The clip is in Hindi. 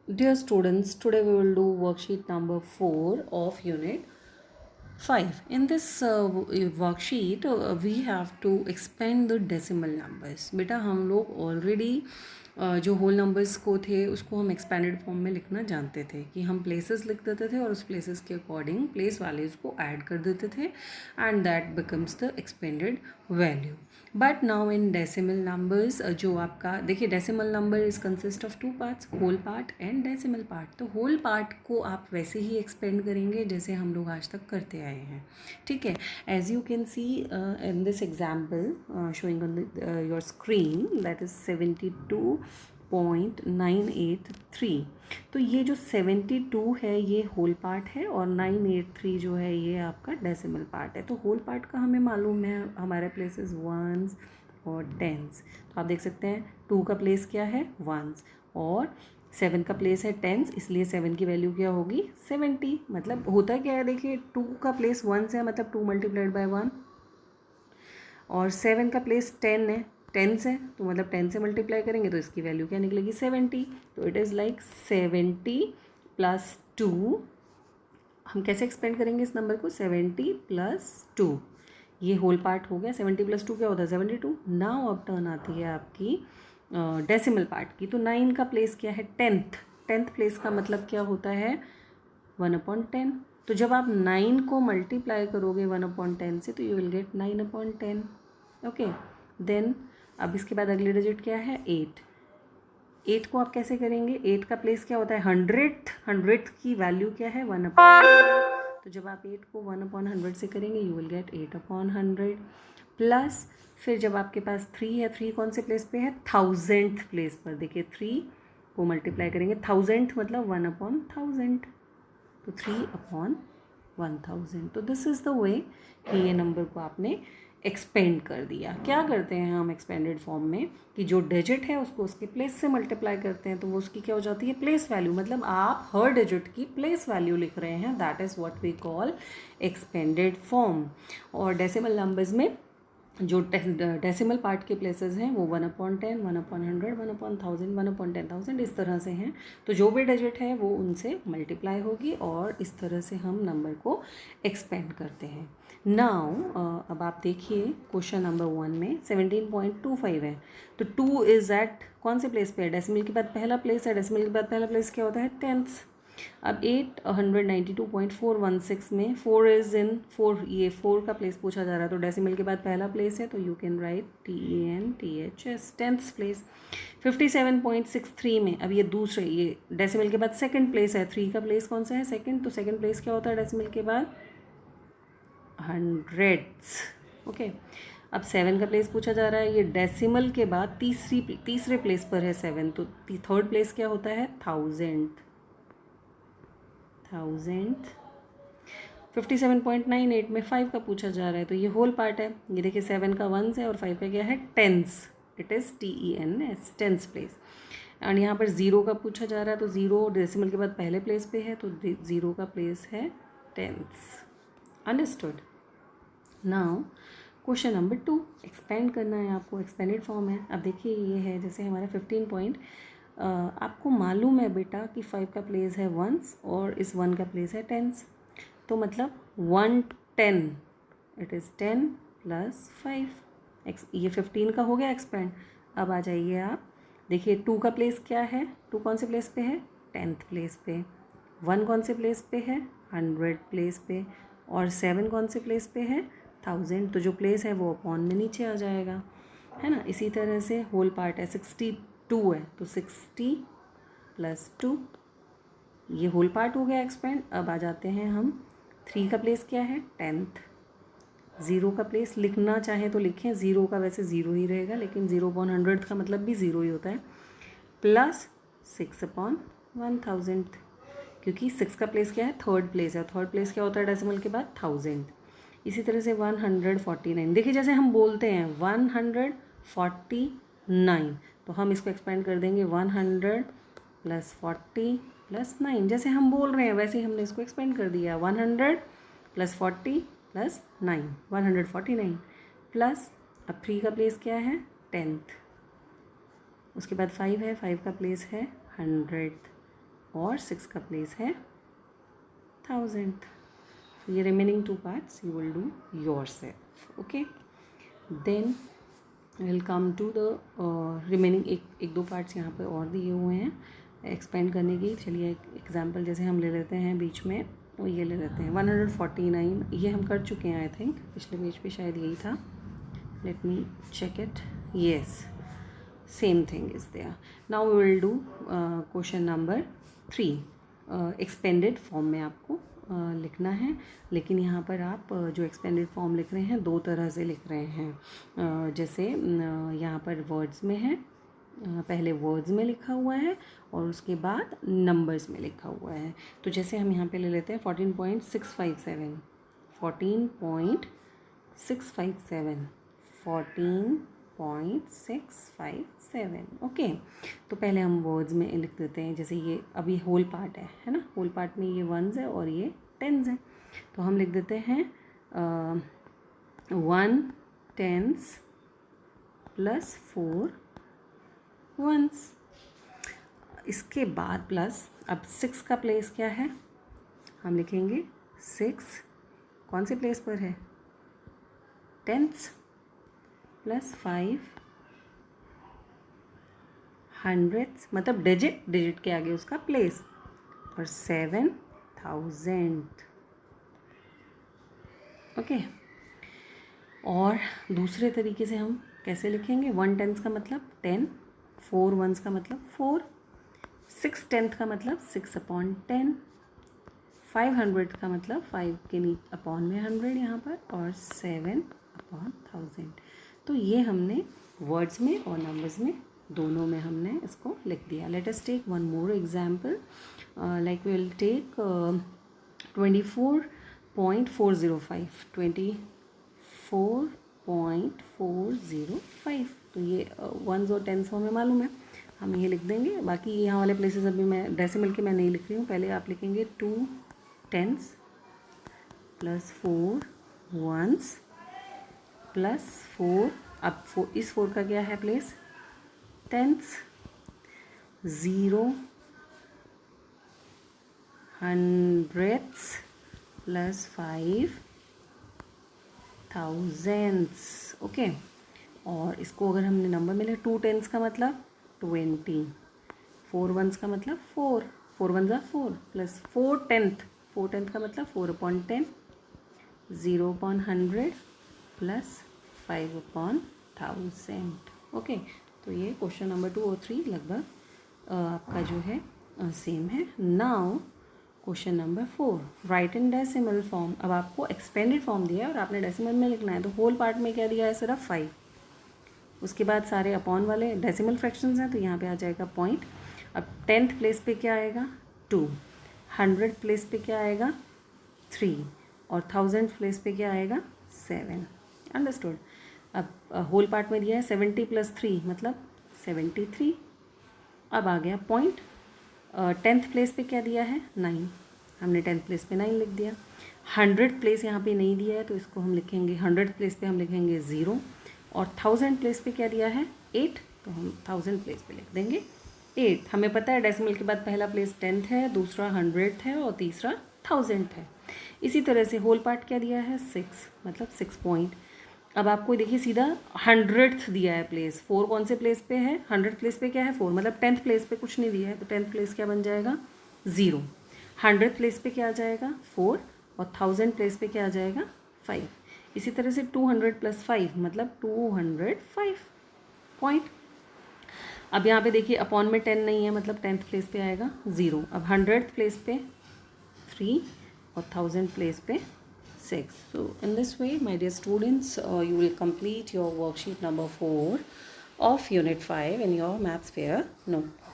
Dear students, today we will do worksheet number 4 of unit 5. In this worksheet, we have to expand the decimal numbers. बेटा हम लोग ऑलरेडी जो होल नंबर्स को थे उसको हम एक्सपेंडेड फॉर्म में लिखना जानते थे कि हम प्लेसेस लिख देते थे और उस प्लेसेस के अकॉर्डिंग प्लेस वैल्यूज़ को ऐड कर देते थे and that becomes the expanded value. But now in decimal numbers जो आपका देखिए decimal number is consist of two parts, whole part and decimal part. तो होल पार्ट को आप वैसे ही एक्सपेंड करेंगे जैसे हम लोग आज तक करते आए हैं. ठीक है, as you can see in this example showing on your screen that is 72.983. तो ये जो 72 है ये होल पार्ट है और 983 जो है ये आपका डेसिमल पार्ट है. तो होल पार्ट का हमें मालूम है हमारे प्लेसेस वंस और टेंस. तो आप देख सकते हैं 2 का प्लेस क्या है वंस और 7 का प्लेस है टेंस, इसलिए 7 की वैल्यू क्या होगी 70. मतलब होता क्या है देखिए 2 का प्लेस वंस है मतलब 2 मल्टीप्लाइड बाय 1 और 7 का प्लेस 10 है, टेंस है तो मतलब 10 से मल्टीप्लाई करेंगे तो इसकी वैल्यू क्या निकलेगी 70. तो इट इज़ लाइक 70 प्लस 2. हम कैसे एक्सपेंड करेंगे इस नंबर को 70 प्लस 2. ये होल पार्ट हो गया. 70 प्लस 2 क्या होता है 72. नाउ अब टर्न आती है आपकी डेसिमल पार्ट की. तो 9 का प्लेस क्या है टेंथ प्लेस का मतलब क्या होता है 1/10. तो जब आप 9 को मल्टीप्लाई करोगे 1/10 से तो you will get 9/10. Okay, then अब इसके बाद अगली डिजिट क्या है 8 को आप कैसे करेंगे 8 का प्लेस क्या होता है 100th की वैल्यू क्या है 1/100. तो जब आप 8 को 1/100 से करेंगे यू विल गेट 8/100 प्लस फिर जब आपके पास 3 है 3 कौन से प्लेस पे है 1000th प्लेस पर. देखिए 3 को मल्टीप्लाई करेंगे 1000th मतलब 1/1000. तो 3/1000. तो दिस इज़ द वे कि ये नंबर को आपने एक्सपेंड कर दिया. क्या करते हैं हम एक्सपेंडेड फॉर्म में कि जो डिजिट है उसको उसके प्लेस से मल्टीप्लाई करते हैं तो वो उसकी क्या हो जाती है प्लेस वैल्यू. मतलब आप हर डिजिट की प्लेस वैल्यू लिख रहे हैं. That is what we call expanded form. और डेसिमल नंबर्स में जो डेसिमल पार्ट के प्लेसेस हैं वो 1/10, 1/100, 1/1000, 1/10,000 इस तरह से हैं. तो जो भी डिजिट है वो उनसे मल्टीप्लाई होगी और इस तरह से हम नंबर को एक्सपेंड करते हैं. नाउ अब आप देखिए क्वेश्चन नंबर 1 में 17.25 है. तो 2 इज़ एट कौन से प्लेस पे है डेसिमल के बाद पहला प्लेस है. डेसिमल के बाद पहला प्लेस क्या होता है 10th. अब 892.416 में 4 इज़ इन 4, ये 4 का प्लेस पूछा जा रहा है तो डेसिमल के बाद पहला प्लेस है तो you can write TENTHS 10th place. 57.63 में अब ये दूसरे ये डेसिमल के बाद सेकंड प्लेस है. 3 का प्लेस कौन सा है सेकंड. तो सेकंड प्लेस क्या होता है डेसिमल के बाद हंड्रेड्स. ओके, अब 7 का प्लेस पूछा जा रहा है. ये डेसिमल के बाद तीसरे प्लेस पर है 7 तो थर्ड प्लेस क्या होता है 1000. 57.98 में 5 का पूछा जा रहा है तो ये होल पार्ट है. ये देखिए 7 का वंस है और 5 का क्या है tens. It is TENS 10th place. And यहाँ पर 0 का पूछा जा रहा है तो 0 डेसिमल के बाद पहले प्लेस पे है तो 0 का प्लेस है 10th. Understood. Now question number 2 expand करना है आपको. एक्सपेंडेड फॉर्म है. अब देखिए ये है जैसे हमारा 15 पॉइंट. आपको मालूम है बेटा कि 5 का प्लेस है वंस और इस 1 का प्लेस है टेंस. तो मतलब 110 इट इज़ 10 प्लस 5. ये 15 का हो गया एक्सपेंड. अब आ जाइए आप देखिए 2 का प्लेस क्या है. 2 कौन से प्लेस पे है 10th प्लेस पे. 1 कौन से प्लेस पे है 100 प्लेस पे और 7 कौन से प्लेस पे है 1000. तो जो प्लेस है वो अपॉन में नीचे आ जाएगा है ना. इसी तरह से होल पार्ट है 62 है तो 60 प्लस 2 ये होल पार्ट हो गया एक्सपेंड. अब आ जाते हैं हम 3 का प्लेस क्या है 10th. 0 का प्लेस लिखना चाहे तो लिखें. 0 का वैसे 0 ही रहेगा लेकिन 0/100 का मतलब भी 0 ही होता है. प्लस 6/1000 क्योंकि 6 का प्लेस क्या है थर्ड प्लेस है. थर्ड प्लेस क्या होता है डेसिमल के बाद 1000. इसी तरह से 149. देखिए जैसे हम बोलते हैं 149 तो हम इसको एक्सपेंड कर देंगे 100 प्लस 40 प्लस 9. जैसे हम बोल रहे हैं वैसे ही हमने इसको एक्सपेंड कर दिया. 100 प्लस 40 प्लस 9 149 प्लस अब 3 का प्लेस क्या है 10th. उसके बाद 5 है. 5 का प्लेस है 100 और 6 का प्लेस है 1000. ये remaining 2 parts you will do yourself. Okay, then will come to the remaining. एक दो पार्ट्स यहाँ पे और दिए हुए हैं एक्सपेंड करने की. चलिए एक एग्जांपल जैसे हम ले लेते हैं बीच में, वो ये ले लेते हैं 149. ये हम कर चुके हैं आई थिंक, पिछले पेज पे शायद यही था. Let me check it. Yes, same thing is there. Now we will do question number 3. Expanded form में आपको लिखना है, लेकिन यहाँ पर आप जो एक्सपेंडेड फॉर्म लिख रहे हैं 2 तरह से लिख रहे हैं. जैसे यहाँ पर वर्ड्स में है, पहले वर्ड्स में लिखा हुआ है और उसके बाद नंबर्स में लिखा हुआ है. तो जैसे हम यहाँ पे ले लेते हैं 14.657. 14.657. 14.657. ओके, तो पहले हम वर्ड्स में लिख देते हैं. जैसे ये अभी होल पार्ट है ना, होल पार्ट में ये वंस है और ये टेंस है. तो हम लिख देते हैं 1 tens प्लस 4 ones. इसके बाद प्लस, अब 6 का प्लेस क्या है, हम लिखेंगे 6 कौन से प्लेस पर है, टेंस, प्लस 5 हंड्रेड्स, मतलब डिजिट के आगे उसका प्लेस, और 7000. ओके, और दूसरे तरीके से हम कैसे लिखेंगे, 1 tenth का मतलब 10, 4 ones का मतलब 4, 6 tenth का मतलब 6/10, 500 का मतलब 5 के अपॉन में 100 यहाँ पर, और 7/1000. तो ये हमने वर्ड्स में और नंबर्स में दोनों में हमने इसको लिख दिया. Let us take one more example. Like we will take 24.405. 24.405. तो ये वंस और टेंस हमें मालूम है, हम ये लिख देंगे. बाकी यहाँ वाले प्लेसेस अभी मैं डेसिमल के मैं नहीं लिख रही हूँ. पहले आप लिखेंगे 2 tens प्लस 4 ones प्लस 4. अब इस 4 का क्या है place, tens, 0 hundreds plus 5 thousands. Okay, और इसको अगर हमने नंबर में लिखा, 2 tens का मतलब 20, 4 ones का मतलब 4, 4 ones are 4, प्लस 4 tenth का मतलब 4/10, 0/100 प्लस 5/1000. ओके, तो ये क्वेश्चन नंबर 2 और 3 लगभग आपका जो है सेम है. Now question number 4, right in decimal form. अब आपको एक्सपेंडेड फॉर्म दिया है और आपने डेसिमल में लिखना है. तो होल पार्ट में क्या दिया है, सिर्फ 5. उसके बाद सारे अपॉन वाले डेसिमल फ्रैक्शंस हैं, तो यहाँ पे आ जाएगा पॉइंट. अब 10th प्लेस पे क्या आएगा, 2. 100 प्लेस पे क्या आएगा, 3. और 1000 प्लेस पे क्या आएगा, 7. अंडरस्टूड. अब होल पार्ट में दिया है 70 प्लस 3 मतलब 73. अब आ गया पॉइंट. 10th प्लेस पे क्या दिया है, 9. हमने 10th प्लेस पे 9 लिख दिया. 100 प्लेस यहाँ पे नहीं दिया है, तो इसको हम लिखेंगे 100 प्लेस पे हम लिखेंगे 0. और 1000 प्लेस पे क्या दिया है, 8, तो हम 1000 प्लेस पे लिख देंगे 8. हमें पता है डेसिमल के बाद पहला प्लेस 10th है, दूसरा 100 है और तीसरा 1000 है. इसी तरह से होल पार्ट क्या दिया है, 6 मतलब 6 पॉइंट. अब आपको देखिए सीधा 100th दिया है प्लेस. 4 कौन से प्लेस पे है, 100 प्लेस पे क्या है 4, मतलब 10th प्लेस पे कुछ नहीं दिया है, तो 10th प्लेस क्या बन जाएगा, 0. 100th प्लेस पे क्या आ जाएगा, 4, और 1000 प्लेस पे क्या आ जाएगा, 5. इसी तरह से 200 प्लस 5 मतलब 205 पॉइंट. अब यहाँ पे देखिए अपॉन में 10 नहीं है, मतलब 10th प्लेस पे आएगा 0. अब 100th प्लेस पे 3 और 1000 प्लेस पे 6. So in this way, my dear students, you will complete your worksheet number 4 of Unit 5 in your Maths Fair note.